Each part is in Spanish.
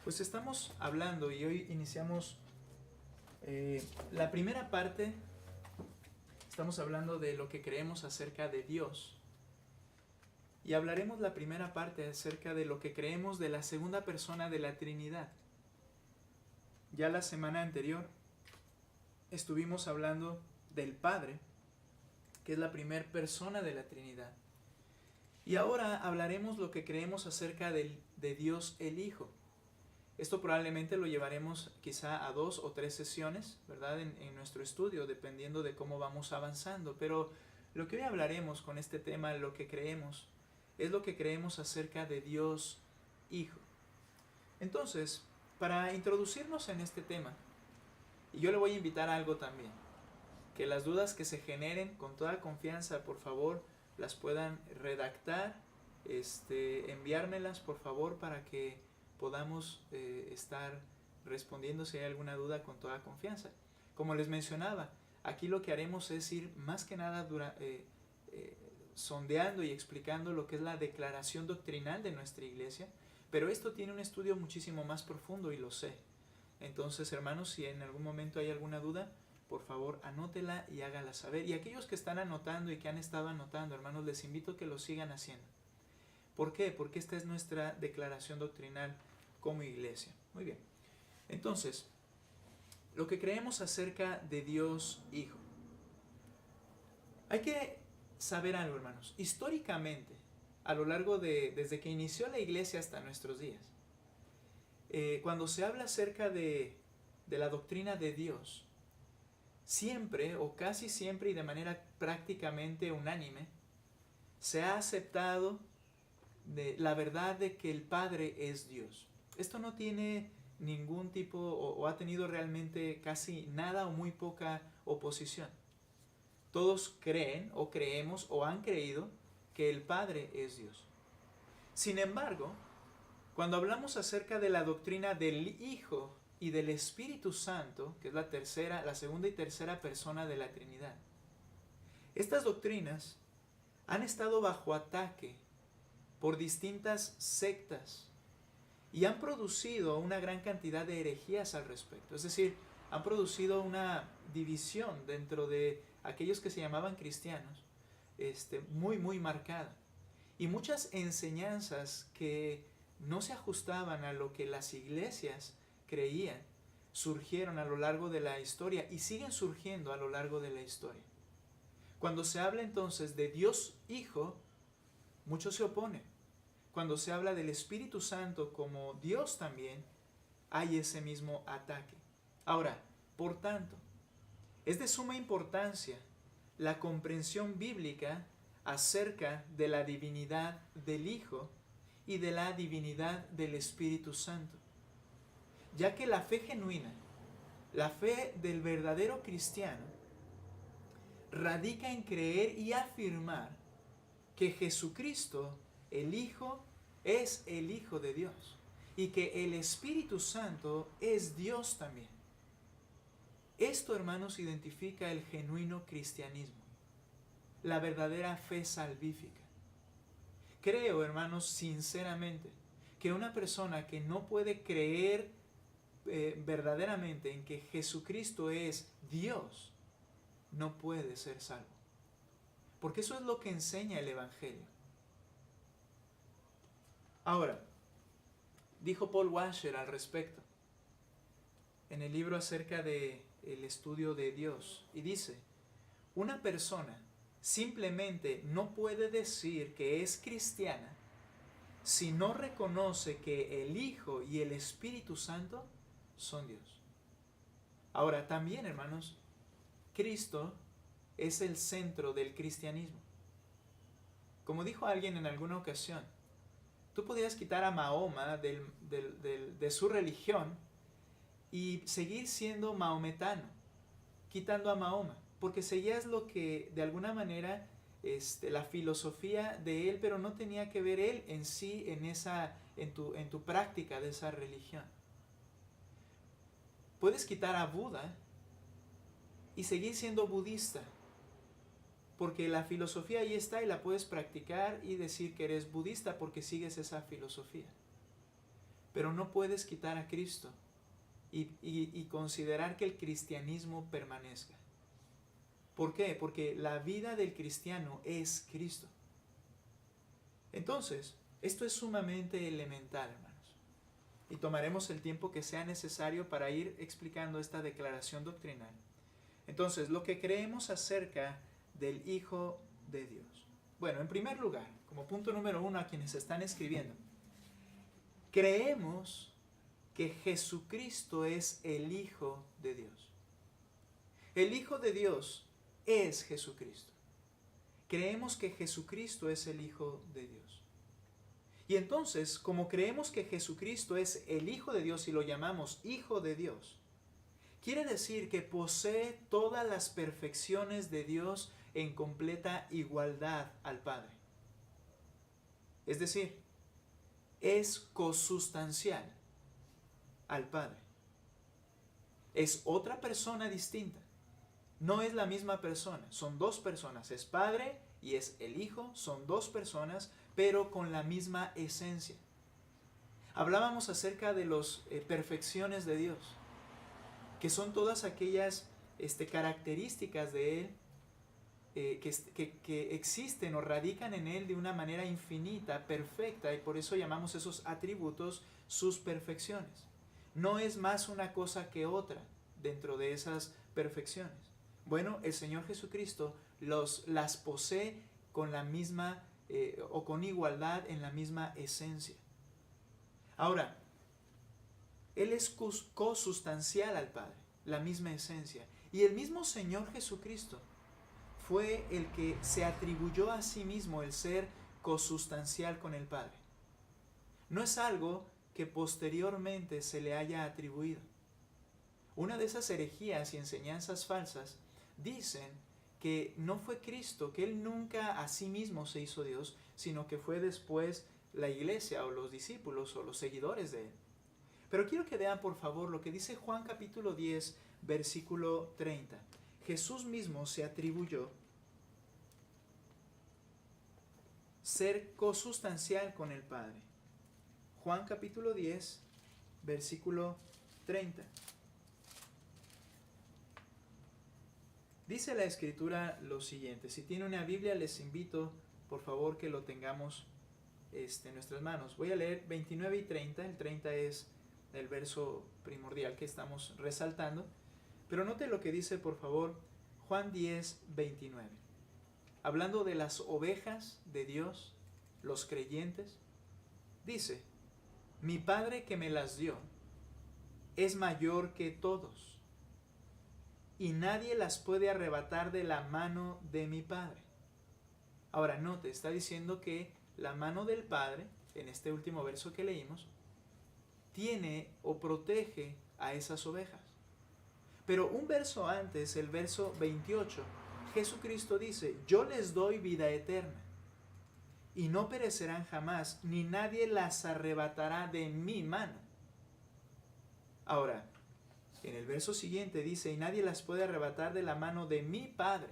Pues estamos hablando y hoy iniciamos la primera parte. Estamos hablando de lo que creemos acerca de Dios. Y hablaremos la primera parte acerca de lo que creemos de la segunda persona de la Trinidad. Ya la semana anterior estuvimos hablando del Padre, que es la primera persona de la Trinidad. Y ahora hablaremos lo que creemos acerca de Dios el Hijo. Esto probablemente lo llevaremos quizá a 2 o 3 sesiones, ¿verdad? En nuestro estudio, dependiendo de cómo vamos avanzando. Pero lo que hoy hablaremos con este tema, lo que creemos, es lo que creemos acerca de Dios Hijo. Entonces, para introducirnos en este tema, y yo le voy a invitar a algo también, que las dudas que se generen, con toda confianza, por favor, las puedan redactar, enviármelas, por favor, para que podamos estar respondiendo si hay alguna duda con toda confianza. Como les mencionaba, aquí lo que haremos es ir más que nada sondeando y explicando lo que es la declaración doctrinal de nuestra iglesia, pero esto tiene un estudio muchísimo más profundo y lo sé. Entonces, hermanos, si en algún momento hay alguna duda, por favor anótela y hágala saber. Y aquellos que están anotando y que han estado anotando, hermanos, les invito a que lo sigan haciendo. ¿Por qué? Porque esta es nuestra declaración doctrinal como iglesia. Muy bien. Entonces, lo que creemos acerca de Dios Hijo. Hay que saber algo, hermanos. Históricamente, a lo largo desde que inició la iglesia hasta nuestros días, cuando se habla acerca de la doctrina de Dios, siempre o casi siempre y de manera prácticamente unánime, se ha aceptado la verdad de que el Padre es Dios. Esto no tiene ningún tipo o ha tenido realmente casi nada o muy poca oposición. Todos creen o creemos o han creído que el Padre es Dios. Sin embargo, cuando hablamos acerca de la doctrina del Hijo y del Espíritu Santo, que es la segunda y tercera persona de la Trinidad, estas doctrinas han estado bajo ataque por distintas sectas y han producido una gran cantidad de herejías al respecto. Es decir, han producido una división dentro de aquellos que se llamaban cristianos, muy marcada. Y muchas enseñanzas que no se ajustaban a lo que las iglesias creían surgieron a lo largo de la historia y siguen surgiendo a lo largo de la historia. Cuando se habla entonces de Dios Hijo, muchos se oponen. Cuando se habla del Espíritu Santo como Dios también, hay ese mismo ataque. Ahora, por tanto, es de suma importancia la comprensión bíblica acerca de la divinidad del Hijo y de la divinidad del Espíritu Santo, ya que la fe genuina, la fe del verdadero cristiano, radica en creer y afirmar que Jesucristo, el Hijo, es el Hijo de Dios y que el Espíritu Santo es Dios también. Esto, hermanos, identifica el genuino cristianismo, la verdadera fe salvífica. Creo, hermanos, sinceramente, que una persona que no puede creer verdaderamente en que Jesucristo es Dios, no puede ser salvo. Porque eso es lo que enseña el Evangelio. Ahora, dijo Paul Washer al respecto, en el libro acerca del estudio de Dios, y dice, una persona simplemente no puede decir que es cristiana si no reconoce que el Hijo y el Espíritu Santo son Dios. Ahora, también, hermanos, Cristo es el centro del cristianismo. Como dijo alguien en alguna ocasión, tú podías quitar a Mahoma de su religión y seguir siendo maometano, quitando a Mahoma, porque seguías lo que de alguna manera la filosofía de él, pero no tenía que ver él en sí en tu práctica de esa religión. Puedes quitar a Buda y seguir siendo budista, porque la filosofía ahí está y la puedes practicar y decir que eres budista porque sigues esa filosofía. pero no puedes quitar a Cristo y considerar que el cristianismo permanezca. ¿Por qué? Porque la vida del cristiano es Cristo. Entonces, esto es sumamente elemental, hermanos. Y tomaremos el tiempo que sea necesario para ir explicando esta declaración doctrinal. Entonces, lo que creemos acerca del Hijo de Dios. Bueno, en primer lugar, como punto número 1 a quienes están escribiendo, creemos que Jesucristo es el Hijo de Dios. El Hijo de Dios es Jesucristo. Creemos que Jesucristo es el Hijo de Dios. Y entonces, como creemos que Jesucristo es el Hijo de Dios y lo llamamos Hijo de Dios, quiere decir que posee todas las perfecciones de Dios en completa igualdad al Padre. Es decir, es cosustancial al Padre. Es otra persona distinta. No es la misma persona, son dos personas. Es Padre y es el Hijo, son dos personas, pero con la misma esencia. Hablábamos acerca de las perfecciones de Dios, que son todas aquellas características de Él que existen o radican en Él de una manera infinita, perfecta, y por eso llamamos esos atributos sus perfecciones. No es más una cosa que otra dentro de esas perfecciones. Bueno, el Señor Jesucristo las posee con la misma o con igualdad en la misma esencia. Ahora, Él es cosustancial al Padre, la misma esencia. Y el mismo Señor Jesucristo fue el que se atribuyó a sí mismo el ser cosustancial con el Padre. No es algo que posteriormente se le haya atribuido. Una de esas herejías y enseñanzas falsas dicen que no fue Cristo, que Él nunca a sí mismo se hizo Dios, sino que fue después la iglesia o los discípulos o los seguidores de Él. Pero quiero que vean por favor lo que dice Juan capítulo 10, versículo 30. Jesús mismo se atribuyó ser cosustancial con el Padre. Juan capítulo 10, versículo 30. Dice la Escritura lo siguiente. Si tiene una Biblia, les invito, por favor, que lo tengamos en nuestras manos. Voy a leer 29 y 30. El 30 es el verso primordial que estamos resaltando. Pero note lo que dice, por favor, Juan 10, 29. Hablando de las ovejas de Dios, los creyentes, dice: mi Padre que me las dio es mayor que todos, y nadie las puede arrebatar de la mano de mi Padre. Ahora note, está diciendo que la mano del Padre, en este último verso que leímos, tiene o protege a esas ovejas. Pero un verso antes, el verso 28, Jesucristo dice: yo les doy vida eterna, y no perecerán jamás, ni nadie las arrebatará de mi mano. Ahora, en el verso siguiente dice: y nadie las puede arrebatar de la mano de mi Padre.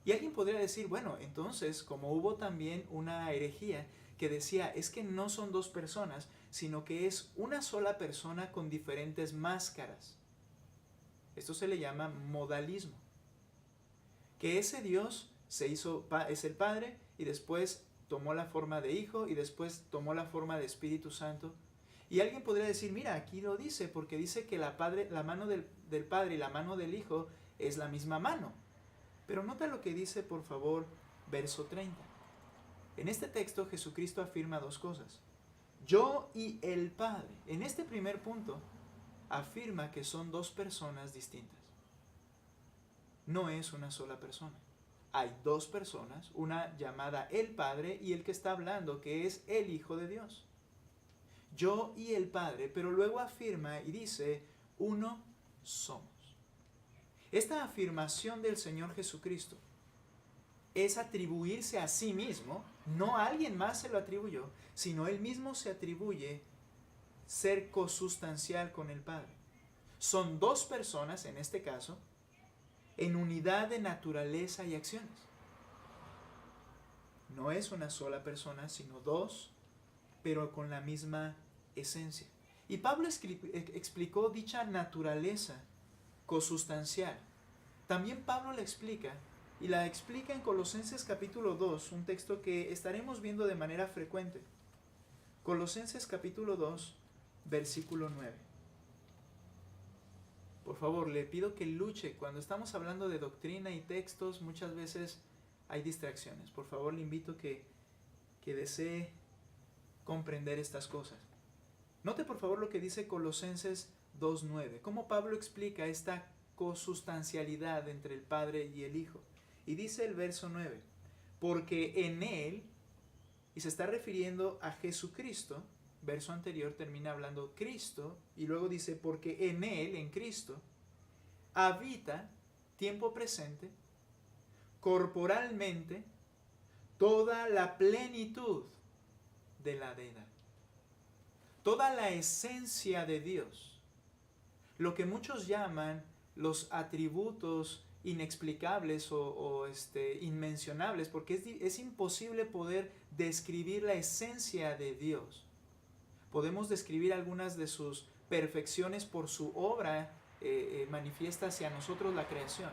Y alguien podría decir: bueno, entonces, como hubo también una herejía que decía, es que no son dos personas, sino que es una sola persona con diferentes máscaras. Esto se le llama modalismo. Que ese Dios es el Padre, y después tomó la forma de Hijo, y después tomó la forma de Espíritu Santo. Y alguien podría decir: mira, aquí lo dice, porque dice que la mano del Padre y la mano del Hijo es la misma mano. Pero nota lo que dice, por favor, verso 30. En este texto Jesucristo afirma dos cosas: yo y el Padre. En este primer punto afirma que son dos personas distintas. No es una sola persona. Hay dos personas, una llamada el Padre y el que está hablando, que es el Hijo de Dios. Yo y el Padre, pero luego afirma y dice: uno somos. Esta afirmación del Señor Jesucristo es atribuirse a sí mismo. No alguien más se lo atribuyó, sino Él mismo se atribuye ser cosustancial con el Padre. Son dos personas, en este caso, en unidad de naturaleza y acciones. No es una sola persona, sino dos, pero con la misma esencia. Y Pablo explicó dicha naturaleza cosustancial. También Pablo la explica, y la explica en Colosenses capítulo 2, un texto que estaremos viendo de manera frecuente. Colosenses capítulo 2, versículo 9. Por favor, le pido que luche. Cuando estamos hablando de doctrina y textos, muchas veces hay distracciones. Por favor, le invito que desee comprender estas cosas. Note por favor lo que dice Colosenses 2.9. Cómo Pablo explica esta cosustancialidad entre el Padre y el Hijo. Y dice el verso 9. Porque en Él, y se está refiriendo a Jesucristo, verso anterior termina hablando Cristo, y luego dice, porque en Él, en Cristo, habita, tiempo presente, corporalmente, toda la plenitud de la deidad. Toda la esencia de Dios. Lo que muchos llaman los atributos inexplicables o inmencionables, porque es imposible poder describir la esencia de Dios. Podemos describir algunas de sus perfecciones por su obra manifiesta hacia nosotros la creación.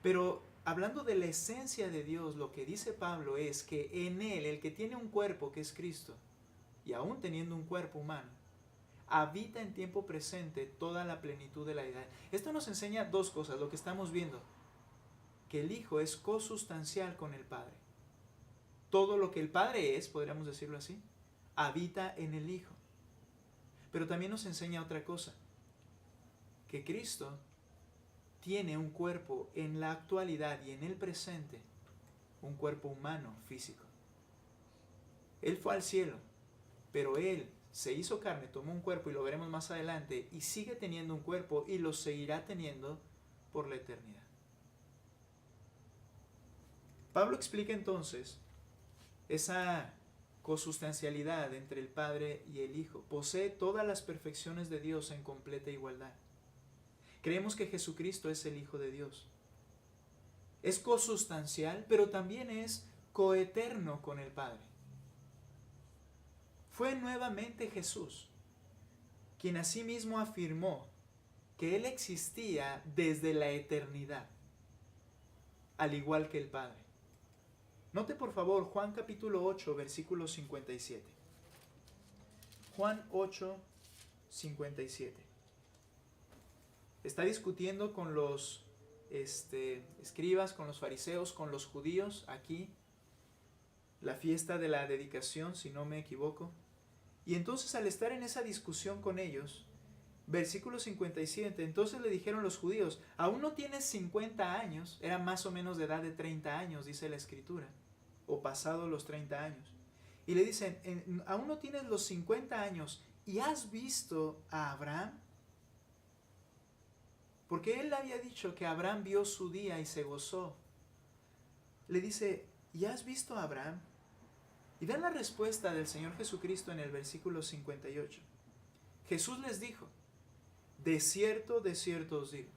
Pero hablando de la esencia de Dios, lo que dice Pablo es que en Él, el que tiene un cuerpo que es Cristo, y aún teniendo un cuerpo humano, habita en tiempo presente toda la plenitud de la deidad. Esto nos enseña dos cosas, lo que estamos viendo, que el Hijo es cosustancial con el Padre. Todo lo que el Padre es, podríamos decirlo así, habita en el Hijo. Pero también nos enseña otra cosa, que Cristo tiene un cuerpo en la actualidad y en el presente, un cuerpo humano, físico. Él fue al cielo, pero Él se hizo carne, tomó un cuerpo, y lo veremos más adelante, y sigue teniendo un cuerpo y lo seguirá teniendo por la eternidad. Pablo explica entonces esa cosustancialidad entre el Padre y el Hijo. Posee todas las perfecciones de Dios en completa igualdad. Creemos que Jesucristo es el Hijo de Dios. Es cosustancial, pero también es coeterno con el Padre. Fue nuevamente Jesús quien asimismo afirmó que Él existía desde la eternidad, al igual que el Padre. Note por favor Juan capítulo 8, versículo 57. Juan 8, 57. Está discutiendo con los escribas, con los fariseos, con los judíos, aquí, la fiesta de la dedicación, si no me equivoco. Y entonces al estar en esa discusión con ellos, versículo 57, entonces le dijeron los judíos, aún no tienes 50 años, era más o menos de edad de 30 años, dice la escritura, o pasado los 30 años. Y le dicen, aún no tienes los 50 años, ¿y has visto a Abraham? Porque él había dicho que Abraham vio su día y se gozó. Le dice, ¿y has visto a Abraham? Y vean la respuesta del Señor Jesucristo en el versículo 58. Jesús les dijo, de cierto os digo.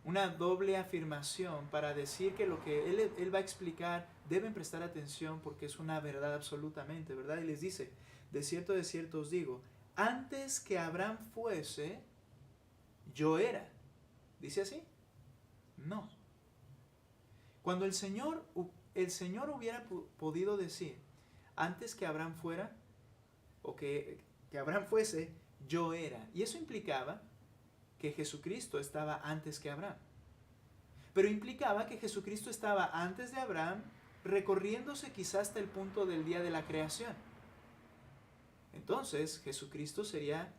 Una doble afirmación para decir que lo que él va a explicar deben prestar atención porque es una verdad absolutamente, ¿verdad? Y les dice, de cierto os digo, antes que Abraham fuese, yo era. ¿Dice así? No. Cuando el Señor hubiera podido decir, antes que Abraham fuera, o que Abraham fuese, yo era. Y eso implicaba que Jesucristo estaba antes que Abraham. Pero implicaba que Jesucristo estaba antes de Abraham, recorriéndose quizás hasta el punto del día de la creación. Entonces, Jesucristo sería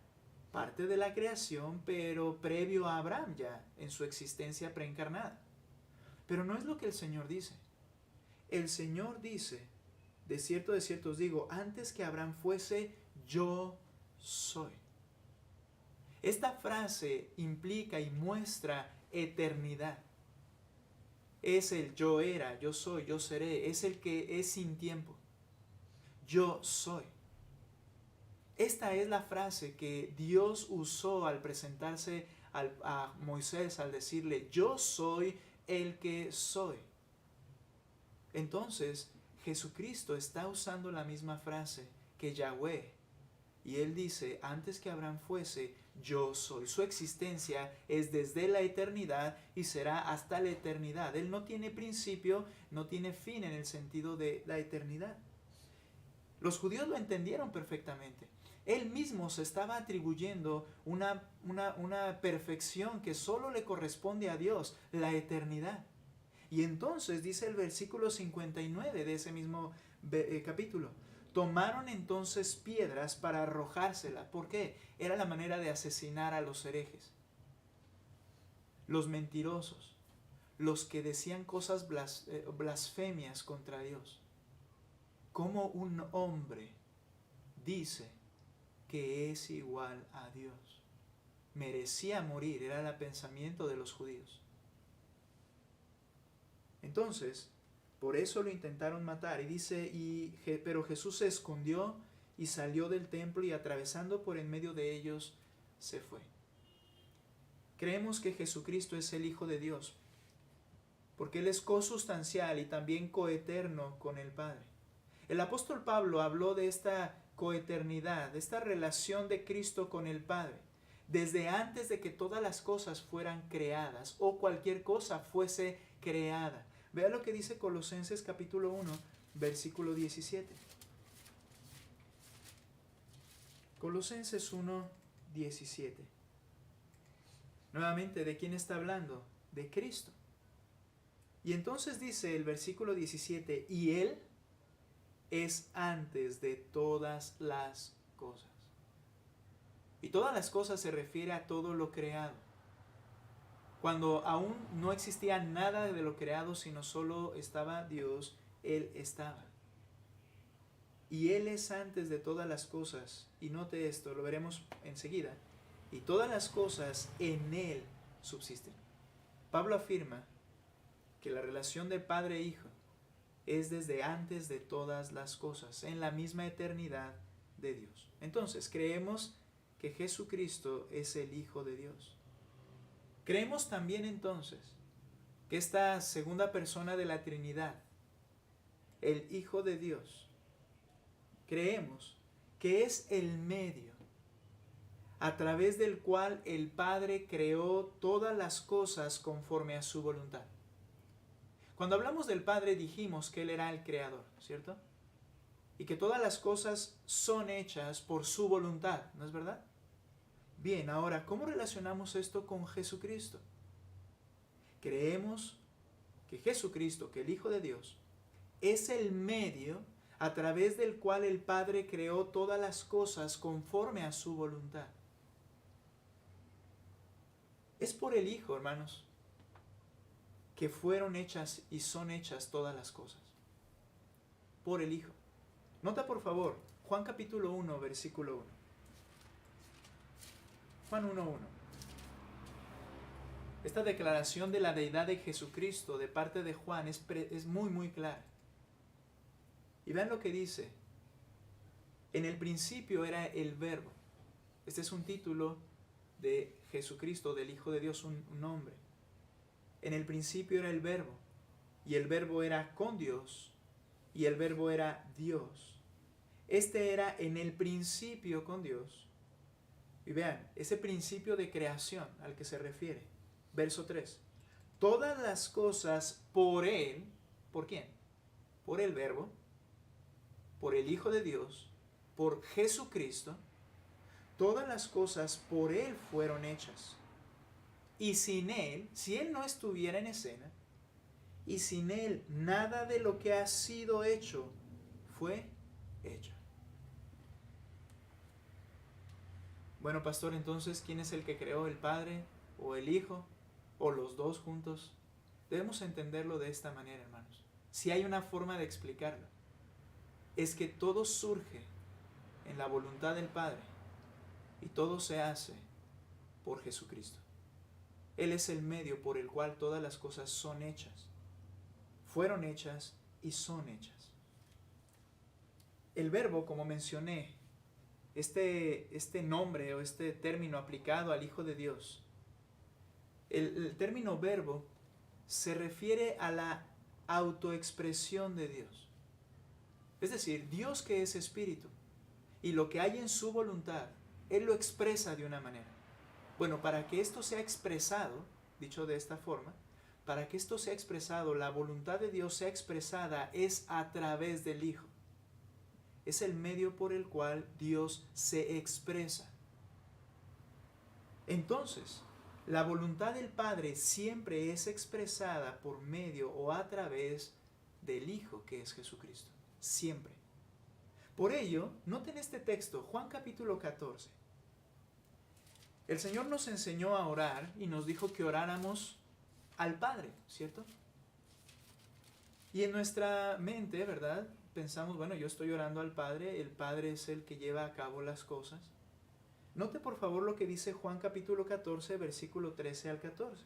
parte de la creación, pero previo a Abraham ya, en su existencia preencarnada. Pero no es lo que el Señor dice. El Señor dice, de cierto os digo, antes que Abraham fuese, yo soy. Esta frase implica y muestra eternidad. Es el yo era, yo soy, yo seré. Es el que es sin tiempo. Yo soy. Esta es la frase que Dios usó al presentarse a Moisés, al decirle, yo soy el que soy. Entonces, Jesucristo está usando la misma frase que Yahweh Y él dice, antes que Abraham fuese, yo soy. Su existencia es desde la eternidad y será hasta la eternidad. Él no tiene principio, no tiene fin en el sentido de la eternidad. Los judíos lo entendieron perfectamente. Él mismo se estaba atribuyendo una perfección que solo le corresponde a Dios, la eternidad. Y entonces dice el versículo 59 de ese mismo capítulo, tomaron entonces piedras para arrojárselas. ¿Por qué? Era la manera de asesinar a los herejes, los mentirosos, los que decían cosas blasfemias contra Dios. ¿Cómo un hombre dice que es igual a Dios? Merecía morir, era el pensamiento de los judíos. Entonces, por eso lo intentaron matar. Y dice, pero Jesús se escondió y salió del templo y atravesando por en medio de ellos, se fue. Creemos que Jesucristo es el Hijo de Dios, porque Él es cosustancial y también coeterno con el Padre. El apóstol Pablo habló de esta coeternidad, de esta relación de Cristo con el Padre, desde antes de que todas las cosas fueran creadas o cualquier cosa fuese creada. Vea lo que dice Colosenses capítulo 1, versículo 17. Colosenses 1, 17. Nuevamente, ¿de quién está hablando? De Cristo. Y entonces dice el versículo 17, y Él es antes de todas las cosas. Y todas las cosas se refiere a todo lo creado. Cuando aún no existía nada de lo creado, sino solo estaba Dios, Él estaba. Y Él es antes de todas las cosas. Y note esto, lo veremos enseguida. Y todas las cosas en Él subsisten. Pablo afirma que la relación de padre e hijo es desde antes de todas las cosas, en la misma eternidad de Dios. Entonces, creemos que Jesucristo es el Hijo de Dios. Creemos también entonces que esta segunda persona de la Trinidad, el Hijo de Dios, creemos que es el medio a través del cual el Padre creó todas las cosas conforme a su voluntad. Cuando hablamos del Padre dijimos que Él era el Creador, ¿cierto? Y que todas las cosas son hechas por su voluntad, ¿no es verdad? Bien, ahora, ¿cómo relacionamos esto con Jesucristo? Creemos que Jesucristo, que el Hijo de Dios, es el medio a través del cual el Padre creó todas las cosas conforme a su voluntad. Es por el Hijo, hermanos, que fueron hechas y son hechas todas las cosas. Por el Hijo. Nota por favor, Juan capítulo 1, versículo 1. Juan 1:1. Esta declaración de la deidad de Jesucristo de parte de Juan es muy, muy clara. Y vean lo que dice. En el principio era el Verbo. Este es un título de Jesucristo, del Hijo de Dios, un nombre. En el principio era el Verbo, y el Verbo era con Dios, y el Verbo era Dios. Este era en el principio con Dios. Y vean, ese principio de creación al que se refiere. Verso 3. Todas las cosas por Él, ¿por quién? Por el Verbo, por el Hijo de Dios, por Jesucristo. Todas las cosas por Él fueron hechas. Y sin Él, si Él no estuviera en escena, y sin Él nada de lo que ha sido hecho fue hecho. Bueno, pastor, entonces, ¿quién es el que creó? ¿El Padre o el Hijo o los dos juntos? Debemos entenderlo de esta manera, hermanos. Si hay una forma de explicarlo, es que todo surge en la voluntad del Padre y todo se hace por Jesucristo. Él es el medio por el cual todas las cosas son hechas, fueron hechas y son hechas. El Verbo, como mencioné, este nombre o este término aplicado al Hijo de Dios, el término verbo se refiere a la autoexpresión de Dios. Es decir, Dios, que es espíritu, y lo que hay en su voluntad, Él lo expresa de una manera. Bueno, para que esto sea expresado, dicho de esta forma, para que esto sea expresado, la voluntad de Dios sea expresada es a través del Hijo. Es el medio por el cual Dios se expresa. Entonces, la voluntad del Padre siempre es expresada por medio o a través del Hijo, que es Jesucristo. Siempre. Por ello, noten este texto, Juan capítulo 14. El Señor nos enseñó a orar y nos dijo que oráramos al Padre, ¿cierto? Y en nuestra mente, ¿verdad? Pensamos, bueno, yo estoy orando al Padre, el Padre es el que lleva a cabo las cosas. Note por favor lo que dice Juan capítulo 14, versículo 13 al 14.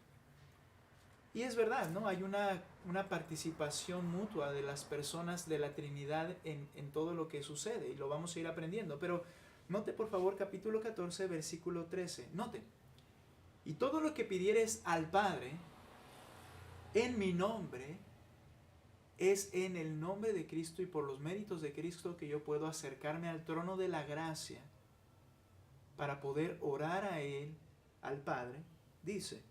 Y es verdad, ¿no? Hay una participación mutua de las personas de la Trinidad en todo lo que sucede, y lo vamos a ir aprendiendo. Pero note por favor capítulo 14, versículo 13. Note, y todo lo que pidieres al Padre en mi nombre, es en el nombre de Cristo y por los méritos de Cristo que yo puedo acercarme al trono de la gracia para poder orar a Él, al Padre. Dice,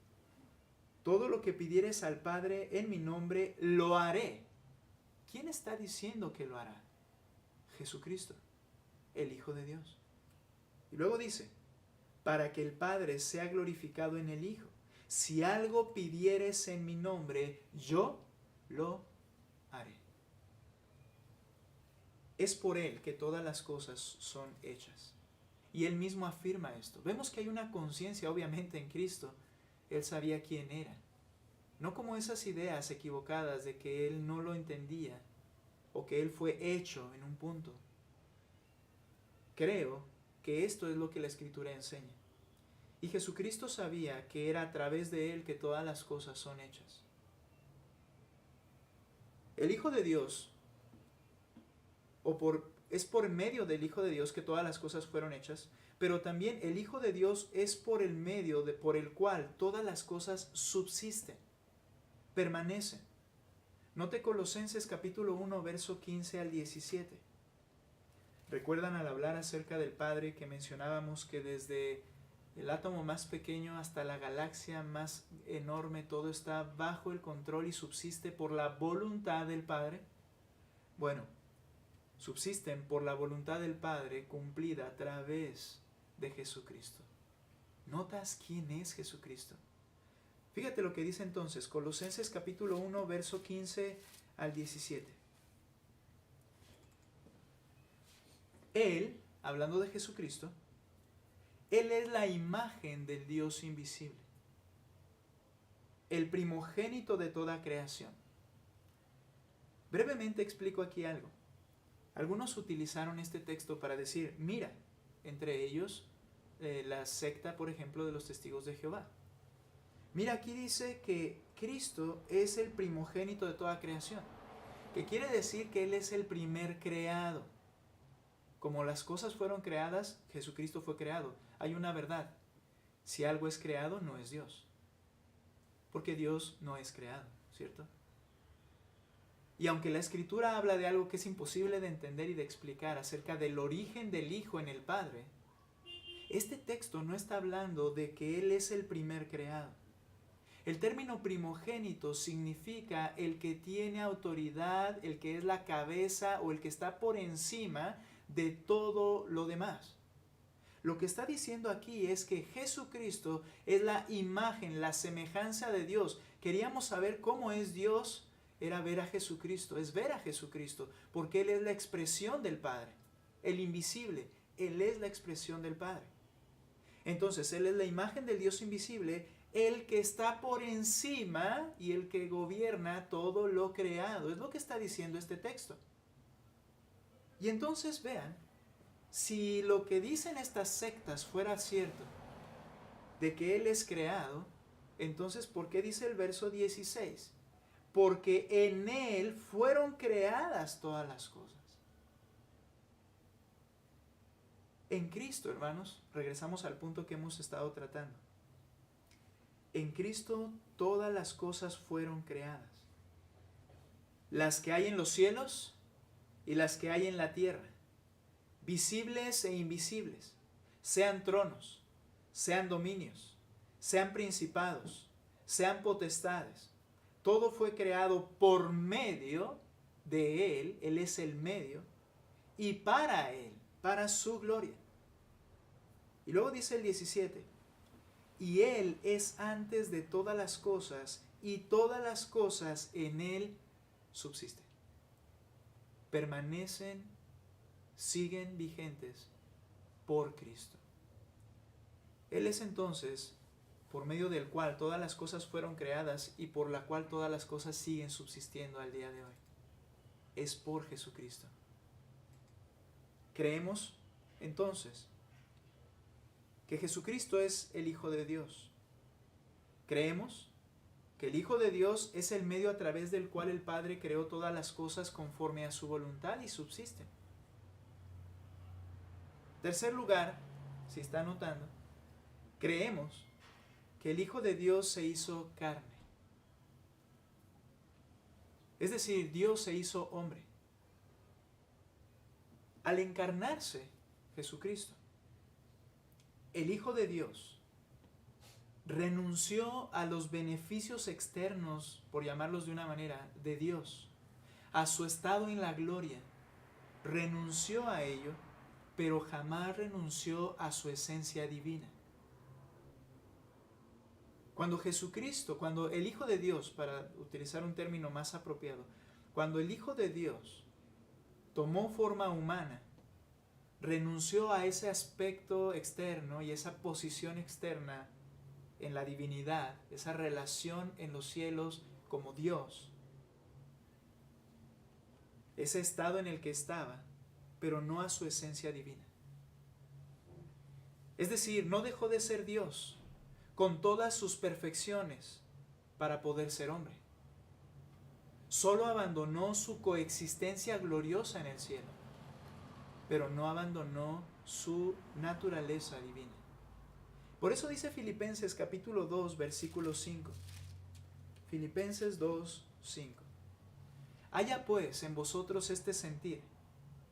todo lo que pidieres al Padre en mi nombre, lo haré. ¿Quién está diciendo que lo hará? Jesucristo, el Hijo de Dios. Y luego dice, para que el Padre sea glorificado en el Hijo. Si algo pidieres en mi nombre, yo lo haré. Es por Él que todas las cosas son hechas. Y Él mismo afirma esto. Vemos que hay una conciencia, obviamente, en Cristo. Él sabía quién era. No como esas ideas equivocadas de que Él no lo entendía o que Él fue hecho en un punto. Creo que esto es lo que la Escritura enseña. Y Jesucristo sabía que era a través de Él que todas las cosas son hechas. El Hijo de Dios, es por medio del Hijo de Dios que todas las cosas fueron hechas, pero también el Hijo de Dios es por el medio por el cual todas las cosas subsisten, permanecen. Note Colosenses capítulo 1, verso 15 al 17. ¿Recuerdan al hablar acerca del Padre que mencionábamos que desde el átomo más pequeño hasta la galaxia más enorme todo está bajo el control y subsiste por la voluntad del Padre? Bueno, subsisten por la voluntad del Padre cumplida a través de Jesucristo. ¿Notas quién es Jesucristo? Fíjate lo que dice entonces Colosenses capítulo 1, verso 15 al 17. Él, hablando de Jesucristo, Él es la imagen del Dios invisible, el primogénito de toda creación. Brevemente explico aquí algo. Algunos utilizaron este texto para decir, mira, entre ellos la secta, por ejemplo, de los Testigos de Jehová. Mira, aquí dice que Cristo es el primogénito de toda creación, que quiere decir que Él es el primer creado. Como las cosas fueron creadas, Jesucristo fue creado. Hay una verdad. Si algo es creado, no es Dios. Porque Dios no es creado, ¿cierto? Y aunque la Escritura habla de algo que es imposible de entender y de explicar acerca del origen del Hijo en el Padre, este texto no está hablando de que Él es el primer creado. El término primogénito significa el que tiene autoridad, el que es la cabeza o el que está por encima de todo lo demás. Lo que está diciendo aquí es que Jesucristo es la imagen, la semejanza de Dios. Queríamos saber cómo es Dios, era ver a Jesucristo, es ver a Jesucristo, porque Él es la expresión del Padre, el invisible, Él es la expresión del Padre. Entonces, Él es la imagen del Dios invisible, el que está por encima y el que gobierna todo lo creado. Es lo que está diciendo este texto. Y entonces vean, si lo que dicen estas sectas fuera cierto, de que Él es creado, entonces ¿por qué dice el verso 16? Porque en Él fueron creadas todas las cosas. En Cristo, hermanos, regresamos al punto que hemos estado tratando. En Cristo todas las cosas fueron creadas. Las que hay en los cielos y las que hay en la tierra. visibles e invisibles, sean tronos, sean dominios, sean principados, sean potestades. Todo fue creado por medio de Él, Él es el medio, y para Él, para su gloria. Y luego dice el 17, y Él es antes de todas las cosas, y todas las cosas en Él subsisten. Permanecen, siguen vigentes por Cristo. Él es entonces, por medio del cual todas las cosas fueron creadas y por la cual todas las cosas siguen subsistiendo al día de hoy. Es por Jesucristo. Creemos, entonces, que Jesucristo es el Hijo de Dios. Creemos que el Hijo de Dios es el medio a través del cual el Padre creó todas las cosas conforme a su voluntad y subsisten. Tercer lugar, si está anotando, creemos que el Hijo de Dios se hizo carne. Es decir, Dios se hizo hombre. Al encarnarse Jesucristo, el Hijo de Dios renunció a los beneficios externos, por llamarlos de una manera, de Dios, a su estado en la gloria. Renunció a ello, pero jamás renunció a su esencia divina. Cuando Jesucristo, cuando el Hijo de Dios, para utilizar un término más apropiado, cuando el Hijo de Dios tomó forma humana, renunció a ese aspecto externo y esa posición externa en la divinidad, esa relación en los cielos como Dios, ese estado en el que estaba, pero no a su esencia divina. Es decir, no dejó de ser Dios con todas sus perfecciones para poder ser hombre. Solo abandonó su coexistencia gloriosa en el cielo, pero no abandonó su naturaleza divina. Por eso dice Filipenses capítulo 2, versículo 5. Filipenses 2, 5. Haya pues en vosotros este sentir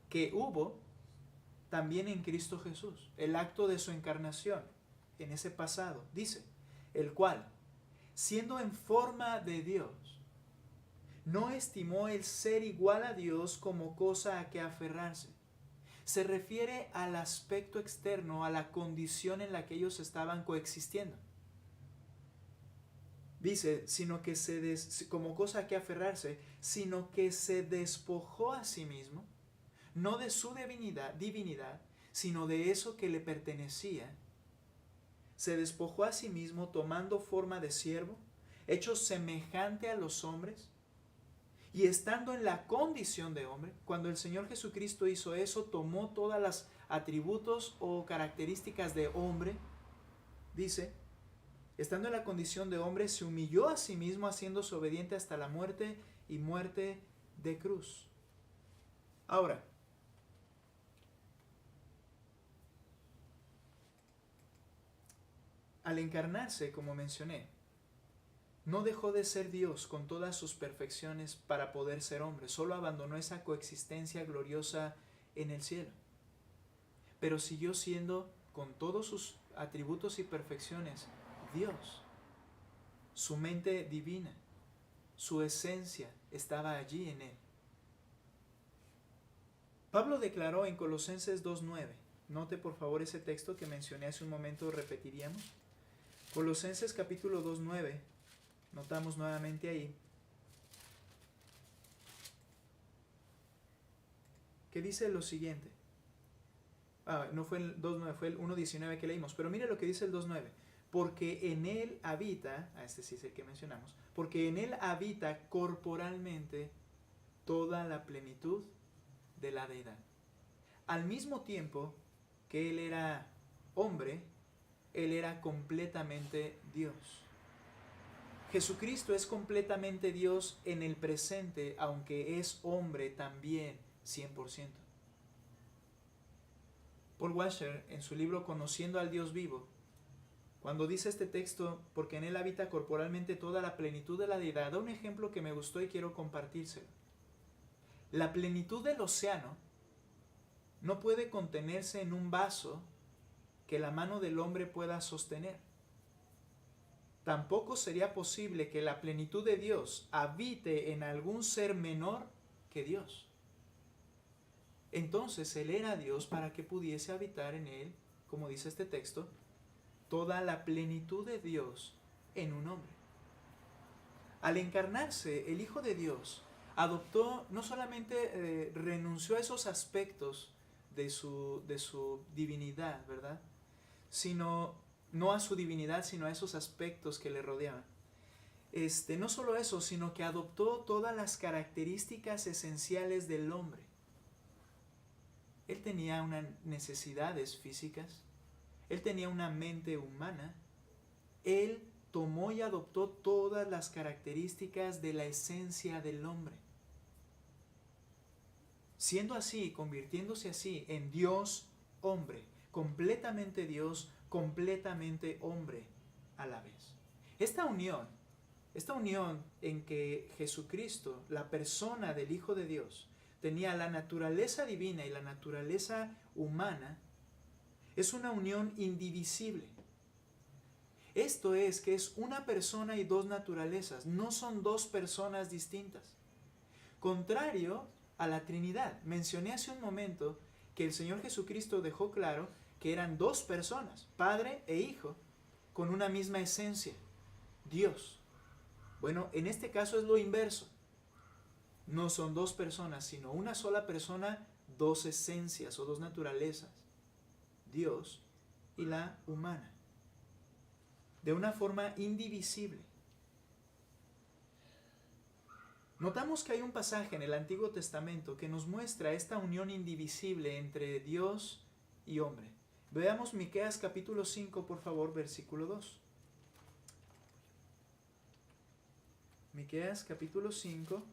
que hubo también en Cristo Jesús, el acto de su encarnación en ese pasado, dice, el cual, siendo en forma de Dios, no estimó el ser igual a Dios como cosa a que aferrarse. Se refiere al aspecto externo, a la condición en la que ellos estaban coexistiendo. Dice, sino que como cosa a que aferrarse, sino que se despojó a sí mismo, no de su divinidad, sino de eso que le pertenecía. Se despojó a sí mismo tomando forma de siervo, hecho semejante a los hombres, y estando en la condición de hombre. Cuando el Señor Jesucristo hizo eso, tomó todas las atributos o características de hombre, dice, estando en la condición de hombre, se humilló a sí mismo, haciéndose obediente hasta la muerte y muerte de cruz. Ahora, al encarnarse, como mencioné, no dejó de ser Dios con todas sus perfecciones para poder ser hombre, solo abandonó esa coexistencia gloriosa en el cielo. Pero siguió siendo, con todos sus atributos y perfecciones, Dios. Su mente divina, su esencia estaba allí en él. Pablo declaró en Colosenses 2:9, note por favor ese texto que mencioné hace un momento, repetiríamos. Colosenses capítulo 2:9, notamos nuevamente ahí, que dice lo siguiente. No fue el 2:9, fue el 1:19 que leímos, pero mire lo que dice el 2:9. Porque en él habita, este sí es el que mencionamos, porque en él habita corporalmente toda la plenitud de la deidad. Al mismo tiempo que él era hombre, él era completamente Dios. Jesucristo es completamente Dios en el presente, aunque es hombre también 100%. Paul Washer, en su libro Conociendo al Dios Vivo, cuando dice este texto, porque en él habita corporalmente toda la plenitud de la deidad, da un ejemplo que me gustó y quiero compartírselo. La plenitud del océano no puede contenerse en un vaso que la mano del hombre pueda sostener. Tampoco sería posible que la plenitud de Dios habite en algún ser menor que Dios. Entonces Él era Dios para que pudiese habitar en Él, como dice este texto, toda la plenitud de Dios en un hombre. Al encarnarse, el Hijo de Dios adoptó, no solamente renunció a esos aspectos de su divinidad, ¿verdad? No a su divinidad, sino a esos aspectos que le rodeaban. No solo eso, sino que adoptó todas las características esenciales del hombre. Él tenía unas necesidades físicas, él tenía una mente humana, él tomó y adoptó todas las características de la esencia del hombre. Siendo así, convirtiéndose así en Dios hombre, completamente Dios, completamente hombre a la vez. Esta unión en que Jesucristo, la persona del Hijo de Dios, tenía la naturaleza divina y la naturaleza humana, es una unión indivisible. Esto es que es una persona y dos naturalezas, no son dos personas distintas. Contrario a la Trinidad. Mencioné hace un momento que el Señor Jesucristo dejó claro que eran dos personas, Padre e Hijo, con una misma esencia, Dios. Bueno, en este caso es lo inverso. No son dos personas, sino una sola persona, dos esencias o dos naturalezas, Dios y la humana, de una forma indivisible. Notamos que hay un pasaje en el Antiguo Testamento que nos muestra esta unión indivisible entre Dios y hombre. Veamos Miqueas capítulo 5, por favor, versículo 2. Miqueas capítulo 5,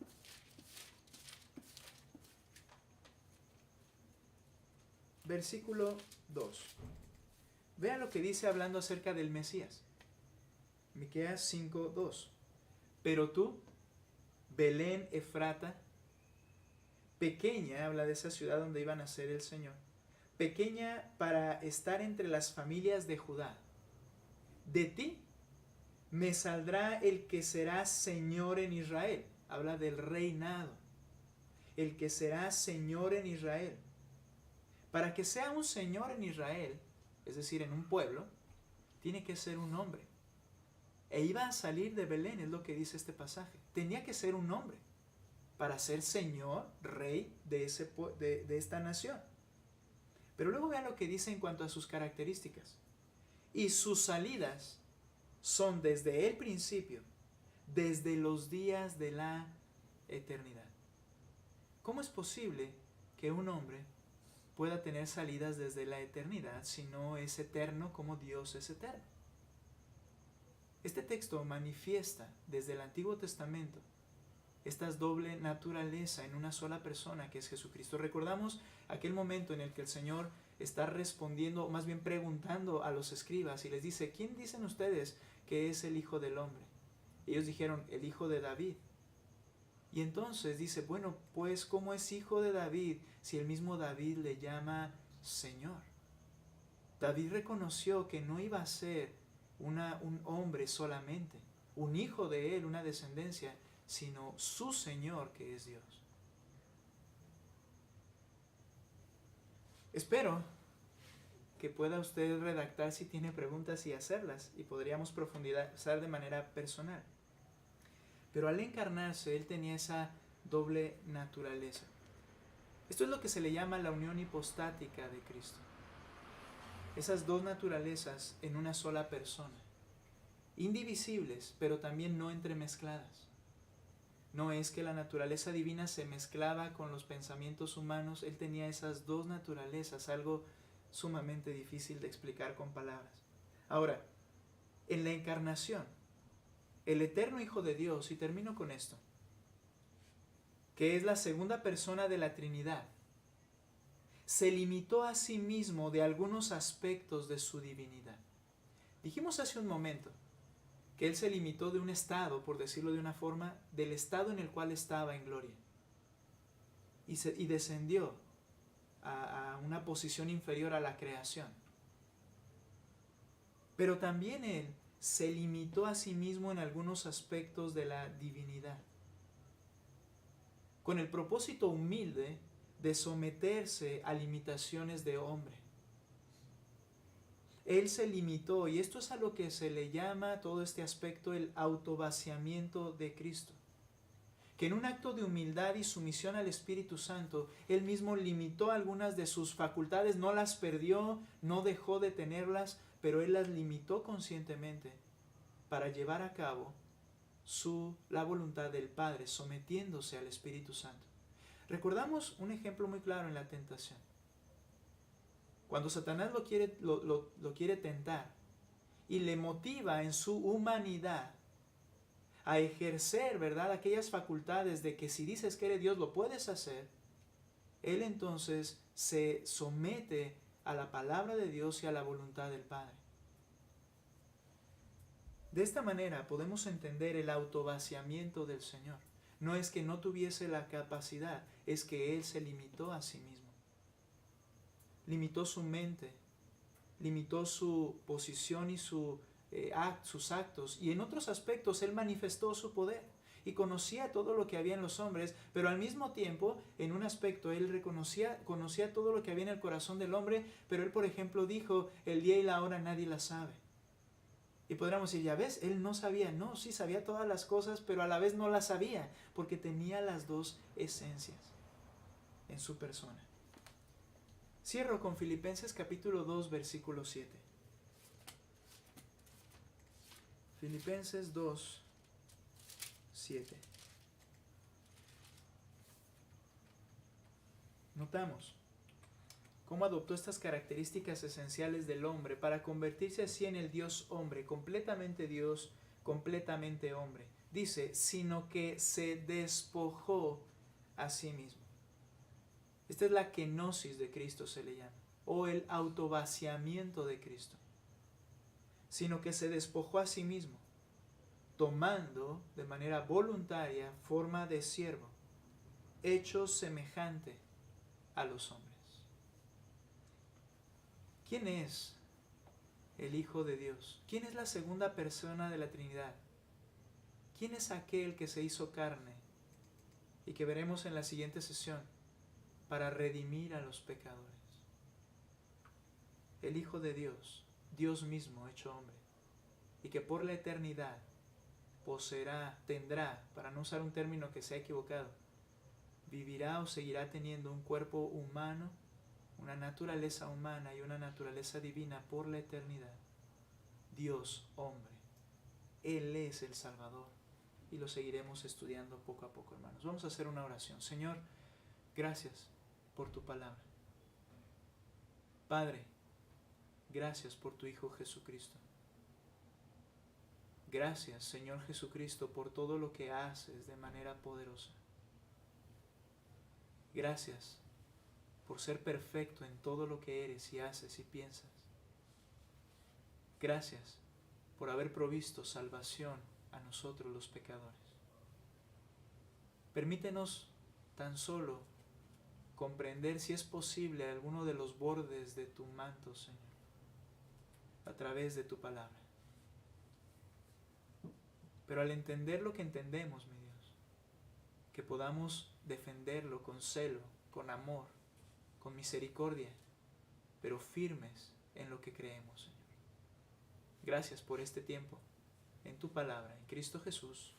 versículo 2. Vean lo que dice hablando acerca del Mesías. Miqueas 5, 2. Pero tú, Belén Efrata, pequeña, habla de esa ciudad donde iba a nacer el Señor, pequeña para estar entre las familias de Judá. De ti me saldrá el que será Señor en Israel. Habla del reinado. El que será Señor en Israel. Para que sea un Señor en Israel, es decir, en un pueblo, tiene que ser un hombre. E iba a salir de Belén, es lo que dice este pasaje. Tenía que ser un hombre para ser Señor, Rey de esta nación. Pero luego vean lo que dice en cuanto a sus características. Y sus salidas son desde el principio, desde los días de la eternidad. ¿Cómo es posible que un hombre pueda tener salidas desde la eternidad si no es eterno como Dios es eterno? Este texto manifiesta desde el Antiguo Testamento esta doble naturaleza en una sola persona que es Jesucristo. Recordamos aquel momento en el que el Señor está respondiendo, o más bien preguntando a los escribas y les dice: ¿quién dicen ustedes que es el Hijo del Hombre? Ellos dijeron: el Hijo de David. Y entonces dice: bueno, pues ¿cómo es hijo de David si el mismo David le llama Señor? David reconoció que no iba a ser un hombre solamente, un hijo de él, una descendencia, sino su Señor, que es Dios. Espero que pueda usted redactar si tiene preguntas y hacerlas, y podríamos profundizar de manera personal. Pero al encarnarse, él tenía esa doble naturaleza. Esto es lo que se le llama la unión hipostática de Cristo. Esas dos naturalezas en una sola persona, indivisibles, pero también no entremezcladas. No es que la naturaleza divina se mezclaba con los pensamientos humanos, él tenía esas dos naturalezas, algo sumamente difícil de explicar con palabras. Ahora, en la encarnación, el eterno Hijo de Dios, y termino con esto, que es la segunda persona de la Trinidad, se limitó a sí mismo de algunos aspectos de su divinidad. Dijimos hace un momento que él se limitó de un estado, por decirlo de una forma, del estado en el cual estaba en gloria. Y descendió a una posición inferior a la creación. Pero también Él se limitó a sí mismo en algunos aspectos de la divinidad, con el propósito humilde de someterse a limitaciones de hombre. Él se limitó, y esto es a lo que se le llama todo este aspecto el autovaciamiento de Cristo, que en un acto de humildad y sumisión al Espíritu Santo, Él mismo limitó algunas de sus facultades, no las perdió, no dejó de tenerlas, pero Él las limitó conscientemente para llevar a cabo la voluntad del Padre, sometiéndose al Espíritu Santo. Recordamos un ejemplo muy claro en la tentación. Cuando Satanás lo quiere tentar y le motiva en su humanidad a ejercer, ¿verdad?, aquellas facultades de que si dices que eres Dios lo puedes hacer, Él entonces se somete a la palabra de Dios y a la voluntad del Padre. De esta manera podemos entender el autovaciamiento del Señor. No es que no tuviese la capacidad, es que Él se limitó a sí mismo. Limitó su mente, limitó su posición y sus actos, y en otros aspectos Él manifestó su poder y conocía todo lo que había en los hombres, pero al mismo tiempo, en un aspecto, Él conocía todo lo que había en el corazón del hombre, pero Él, por ejemplo, dijo, el día y la hora nadie la sabe. Y podríamos decir, ya ves, Él no sabía. No, sí sabía todas las cosas, pero a la vez no las sabía, porque tenía las dos esencias en su persona. Cierro con Filipenses capítulo 2, versículo 7. Filipenses 2, 7. Notamos cómo adoptó estas características esenciales del hombre para convertirse así en el Dios hombre, completamente Dios, completamente hombre. Dice, sino que se despojó a sí mismo. Esta es la kenosis de Cristo, se le llama, o el autovaciamiento de Cristo. Sino que se despojó a sí mismo, tomando de manera voluntaria forma de siervo, hecho semejante a los hombres. ¿Quién es el Hijo de Dios? ¿Quién es la segunda persona de la Trinidad? ¿Quién es aquel que se hizo carne y que veremos en la siguiente sesión para redimir a los pecadores? El Hijo de Dios, Dios mismo hecho hombre, y que por la eternidad tendrá, para no usar un término que se ha equivocado, vivirá o seguirá teniendo un cuerpo humano, una naturaleza humana y una naturaleza divina por la eternidad. Dios hombre, Él es el Salvador, y lo seguiremos estudiando poco a poco, hermanos. Vamos a hacer una oración. Señor, gracias por tu palabra. Padre, gracias por tu Hijo Jesucristo. Gracias, Señor Jesucristo, por todo lo que haces de manera poderosa. Gracias por ser perfecto en todo lo que eres y haces y piensas. Gracias por haber provisto salvación a nosotros los pecadores. Permítenos tan solo comprender, si es posible, alguno de los bordes de tu manto, Señor, a través de tu palabra. Pero al entender lo que entendemos, mi Dios, que podamos defenderlo con celo, con amor, con misericordia, pero firmes en lo que creemos, Señor. Gracias por este tiempo en tu palabra, en Cristo Jesús.